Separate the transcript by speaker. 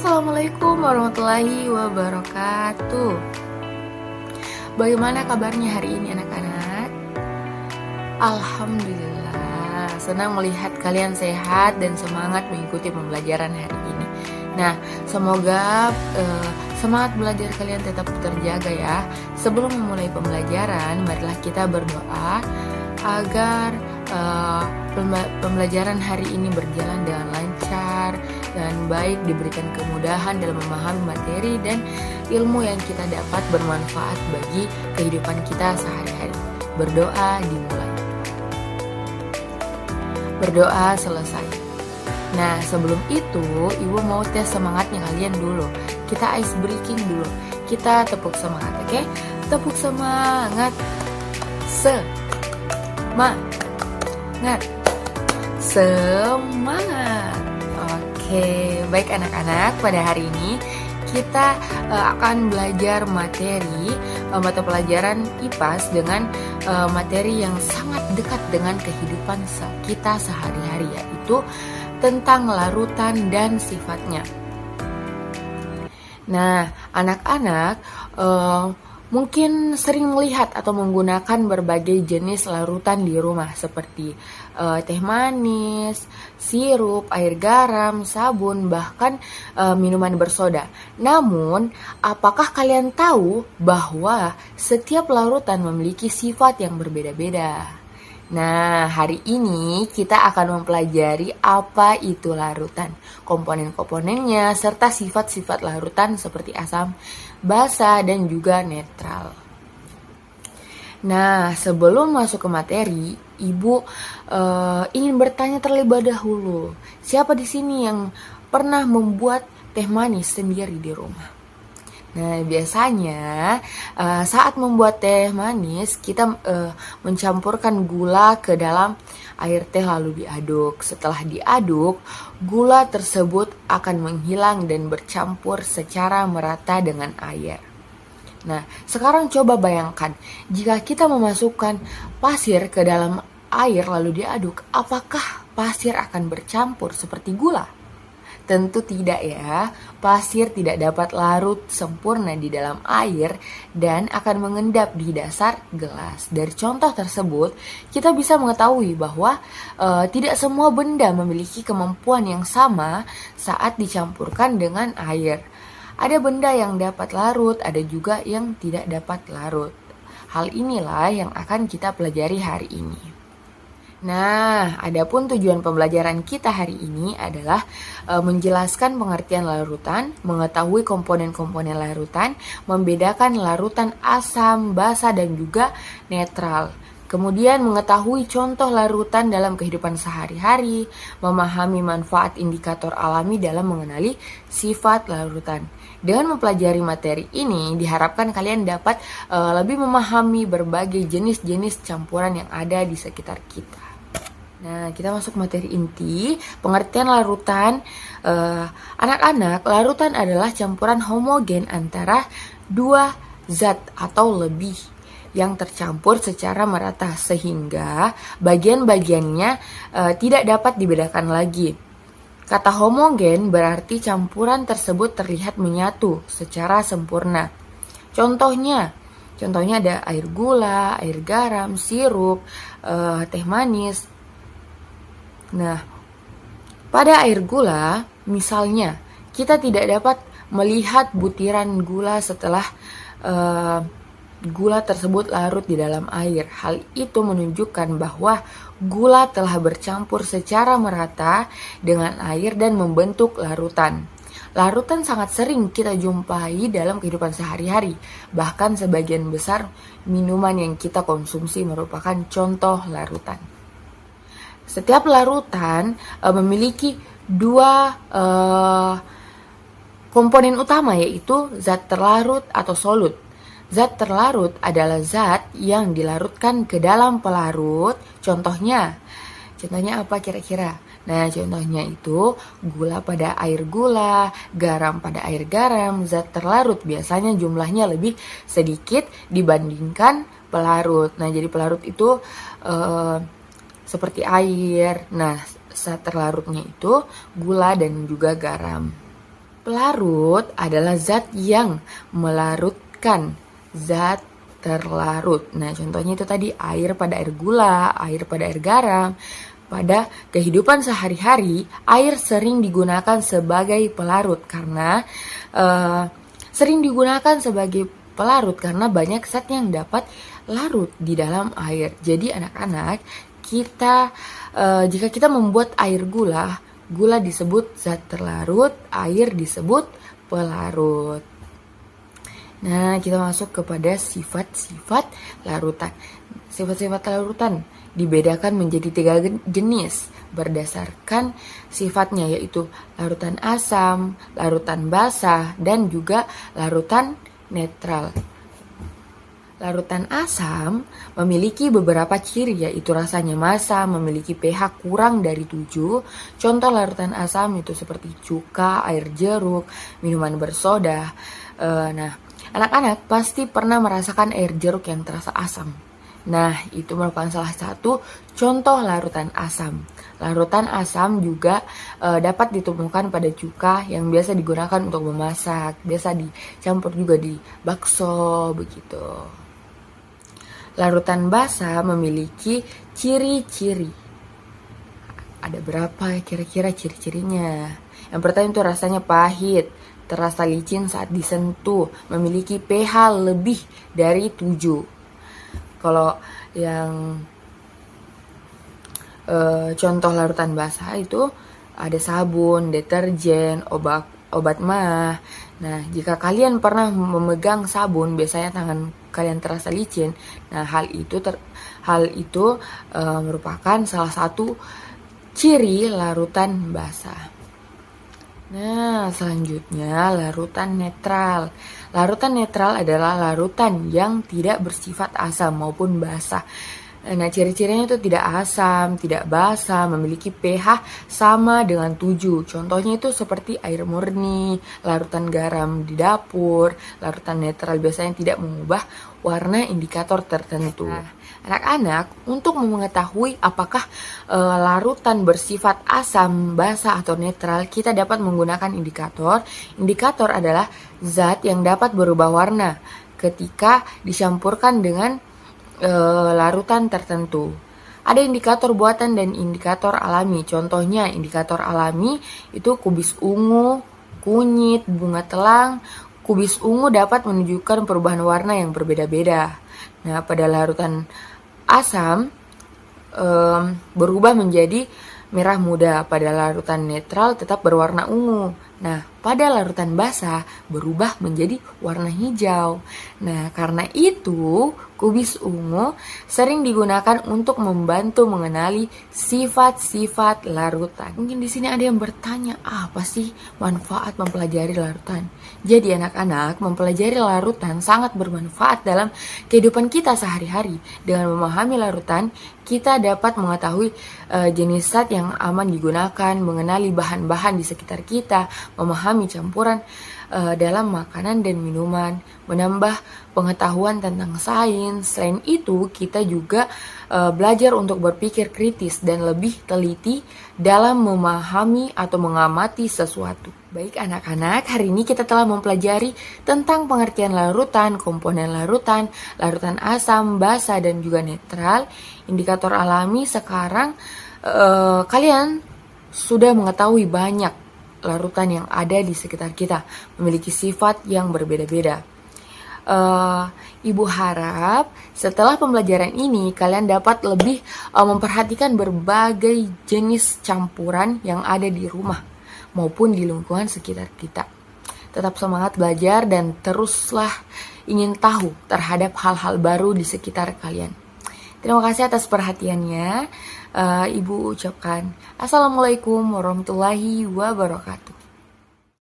Speaker 1: Assalamualaikum warahmatullahi wabarakatuh. Bagaimana kabarnya hari ini anak-anak? Alhamdulillah, senang melihat kalian sehat dan semangat mengikuti pembelajaran hari ini. Nah, semoga semangat belajar kalian tetap terjaga ya. Sebelum memulai pembelajaran, marilah kita berdoa agar pembelajaran hari ini berjalan dengan lancar dan baik, diberikan kemudahan dalam memahami materi dan ilmu yang kita dapat bermanfaat bagi kehidupan kita sehari-hari. Berdoa dimulai. Berdoa selesai. Nah, sebelum itu, Ibu mau tes semangatnya kalian dulu. Kita ice breaking dulu. Kita tepuk semangat, oke? Tepuk semangat. Semangat. Semangat. Oke, baik anak-anak, pada hari ini kita akan belajar materi mata pelajaran IPAS dengan materi yang sangat dekat dengan kehidupan kita sehari-hari, yaitu tentang larutan dan sifatnya. Nah, anak-anak mungkin sering melihat atau menggunakan berbagai jenis larutan di rumah seperti teh manis, sirup, air garam, sabun, bahkan minuman bersoda. Namun, apakah kalian tahu bahwa setiap larutan memiliki sifat yang berbeda-beda? Nah, hari ini kita akan mempelajari apa itu larutan, komponen-komponennya, serta sifat-sifat larutan seperti asam, basa, dan juga netral. Nah, sebelum masuk ke materi, Ibu ingin bertanya terlebih dahulu, siapa di sini yang pernah membuat teh manis sendiri di rumah? Nah, biasanya saat membuat teh manis, kita mencampurkan gula ke dalam air teh lalu diaduk. Setelah diaduk, gula tersebut akan menghilang dan bercampur secara merata dengan air. Nah, sekarang coba bayangkan, jika kita memasukkan pasir ke dalam air lalu diaduk, apakah pasir akan bercampur seperti gula? Tentu tidak ya, pasir tidak dapat larut sempurna di dalam air dan akan mengendap di dasar gelas. Dari contoh tersebut, kita bisa mengetahui bahwa tidak semua benda memiliki kemampuan yang sama saat dicampurkan dengan air. Ada benda yang dapat larut, ada juga yang tidak dapat larut. Hal inilah yang akan kita pelajari hari ini. Nah, adapun tujuan pembelajaran kita hari ini adalah menjelaskan pengertian larutan, mengetahui komponen-komponen larutan, membedakan larutan asam, basa, dan juga netral. Kemudian mengetahui contoh larutan dalam kehidupan sehari-hari, memahami manfaat indikator alami dalam mengenali sifat larutan. Dengan mempelajari materi ini, diharapkan kalian dapat lebih memahami berbagai jenis-jenis campuran yang ada di sekitar kita. Nah, kita masuk materi inti, pengertian larutan. Anak-anak, larutan adalah campuran homogen antara dua zat atau lebih yang tercampur secara merata sehingga bagian-bagiannya tidak dapat dibedakan lagi. Kata homogen berarti campuran tersebut terlihat menyatu secara sempurna. Contohnya ada air gula, air garam, sirup, teh manis. Nah, pada air gula, misalnya, kita tidak dapat melihat butiran gula setelah gula tersebut larut di dalam air. Hal itu menunjukkan bahwa gula telah bercampur secara merata dengan air dan membentuk larutan. Larutan sangat sering kita jumpai dalam kehidupan sehari-hari. Bahkan sebagian besar minuman yang kita konsumsi merupakan contoh larutan. Setiap larutan memiliki dua komponen utama, yaitu zat terlarut atau solut. Zat terlarut adalah zat yang dilarutkan ke dalam pelarut. Contohnya apa kira-kira? Nah, contohnya itu gula pada air gula, garam pada air garam. Zat terlarut biasanya jumlahnya lebih sedikit dibandingkan pelarut. Nah, jadi pelarut itu seperti air. Nah, zat terlarutnya itu gula dan juga garam. Pelarut adalah zat yang melarutkan, zat terlarut. Nah, contohnya itu tadi air pada air gula, air pada air garam. Pada kehidupan sehari-hari, air sering digunakan sebagai pelarut karena sering digunakan sebagai pelarut karena banyak zat yang dapat larut di dalam air. Jadi anak-anak, jika kita membuat air gula, gula disebut zat terlarut, air disebut pelarut. Nah, kita masuk kepada sifat-sifat larutan. Sifat-sifat larutan dibedakan menjadi 3 jenis berdasarkan sifatnya, yaitu larutan asam, larutan basah, dan juga larutan netral. Larutan asam memiliki beberapa ciri, yaitu rasanya masam, memiliki pH kurang dari 7. Contoh larutan asam itu seperti cuka, air jeruk, minuman bersoda. Nah, anak-anak pasti pernah merasakan air jeruk yang terasa asam. Nah, itu merupakan salah satu contoh larutan asam. Larutan asam juga dapat ditemukan pada cuka yang biasa digunakan untuk memasak, biasa dicampur juga di bakso, begitu. Larutan basah memiliki ciri-ciri. Ada berapa kira-kira ciri-cirinya? Yang pertama itu rasanya pahit, terasa licin saat disentuh, memiliki pH lebih dari 7. Kalau yang contoh larutan basah itu ada sabun, deterjen, obat mah. Nah, jika kalian pernah memegang sabun, biasanya tangan kalian terasa licin. Nah, hal itu merupakan salah satu ciri larutan basah. Nah, selanjutnya larutan netral. Larutan netral adalah larutan yang tidak bersifat asam maupun basah. Nah, ciri-cirinya itu tidak asam, tidak basah, memiliki pH sama dengan 7. Contohnya itu seperti air murni, larutan garam di dapur. Larutan netral biasanya tidak mengubah warna indikator tertentu. Nah, anak-anak, untuk mengetahui apakah larutan bersifat asam, basah, atau netral, kita dapat menggunakan indikator. Indikator adalah zat yang dapat berubah warna ketika dicampurkan dengan larutan tertentu. Ada indikator buatan dan indikator alami. Contohnya indikator alami itu kubis ungu, kunyit, bunga telang. Kubis ungu dapat menunjukkan perubahan warna yang berbeda-beda. Nah, pada larutan asam berubah menjadi merah muda. Pada larutan netral tetap berwarna ungu. Nah, pada larutan basah berubah menjadi warna hijau. Nah, karena itu kubis ungu sering digunakan untuk membantu mengenali sifat-sifat larutan. Mungkin di sini ada yang bertanya, apa sih manfaat mempelajari larutan? Jadi anak-anak, mempelajari larutan sangat bermanfaat dalam kehidupan kita sehari-hari. Dengan memahami larutan, kita dapat mengetahui jenis zat yang aman digunakan, mengenali bahan-bahan di sekitar kita, memahami campuran dalam makanan dan minuman, menambah pengetahuan tentang sains. Selain itu, kita juga belajar untuk berpikir kritis dan lebih teliti dalam memahami atau mengamati sesuatu. Baik anak-anak, hari ini kita telah mempelajari tentang pengertian larutan, komponen larutan, larutan asam, basah, dan juga netral, indikator alami. Sekarang kalian sudah mengetahui banyak larutan yang ada di sekitar kita, memiliki sifat yang berbeda-beda. Ibu harap setelah pembelajaran ini kalian dapat lebih memperhatikan berbagai jenis campuran yang ada di rumah maupun di lingkungan sekitar kita. Tetap semangat belajar dan teruslah ingin tahu terhadap hal-hal baru di sekitar kalian. Terima kasih atas perhatiannya. Ibu ucapkan Assalamualaikum warahmatullahi wabarakatuh.